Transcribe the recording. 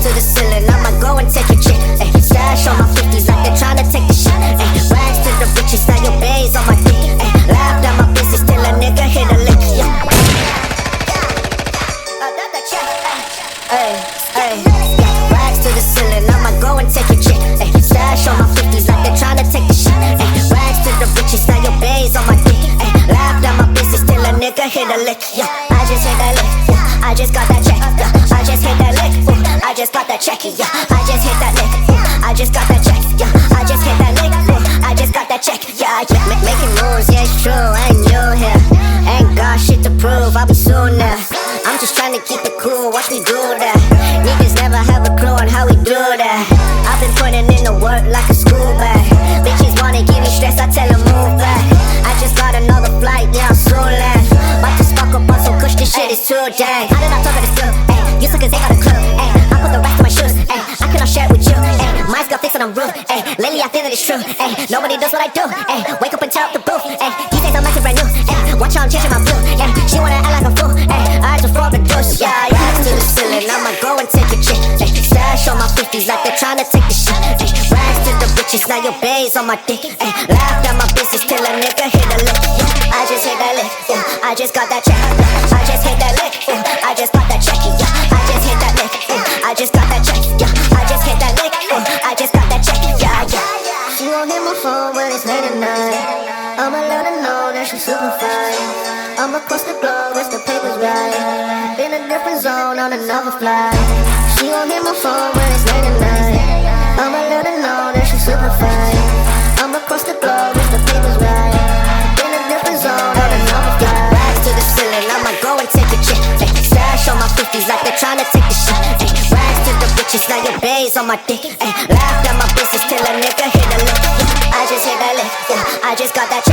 to the ceiling, I'ma go and take your chick. Ay, stash on my 50s like they're tryna take the shit. Ay, rags to the riches, now your bays on my dick. Ay, laughed at my business till a nigga hit a lick. Yeah. Ay, ay, yeah. Rags to the ceiling, I'ma go and take your chick. Ay, stash on my 50s like they're tryna take the shit. Ay, rags to the riches, now your bays on my dick. Ay, laughed at my business till a nigga hit a lick. Yeah, I just hit that lick. Yeah, I just got that check. Yeah, I just hit that lick. I just got that check. Yeah, I just hit that lick. I just got that check. Yeah, I just hit that lick. I just got that check. Yeah, making moves. Yeah, it's true. I ain't new here. Ain't got shit to prove. I'll be soon now. I'm just trying to keep it cool. Watch me do that. Niggas never have a clue on how we do that. I've been putting in the work like a school bag. Bitches wanna give me stress. I tell them move back. I just got another flight. Yeah, I'm soon land. About to spark up on some kush. This shit is too dang. I did not talk to this girl. You suckers ain't got a clue. I put the rest of my shoes. I cannot share it with you. Mine's got fixed and I'm rude. Lately I feel that it's true. Nobody does what I do. Wake up and tear up the booth. These days I'm acting brand new. Watch how I'm changing my view. She wanna act like a fool. Eyes are for the douche. Yeah, rags to the ceiling. I'ma go and take a chick. Stash on my 50s like they're tryna take the shit. Rags to the riches, now your bays on my dick. Laughed at my business till a nigga hit a lick. I just hit that lick. I just got that check. I just hit that lick. I just got that check. Yeah, I just hit that lick. I just got that check. Yeah, I just hit that lick. I just got that check. Yeah, yeah. She won't hit my phone when it's late at night. I'ma let her know that she's super fine. I'm across the globe, it's the papers right. In a different zone on another flight. She won't hit my phone when it's late at night. I'ma let her know that she's super fine. I'm across the globe, it's the papers right. In a different zone on another flight. Rags to the ceiling, I'ma go and take a chick. Stash on my 50s like they're tryna take the shit. Rags to the riches, now your bays on my dick. Laughed at my business till a nigga hit a lick. I just hit that lick. I just got that check.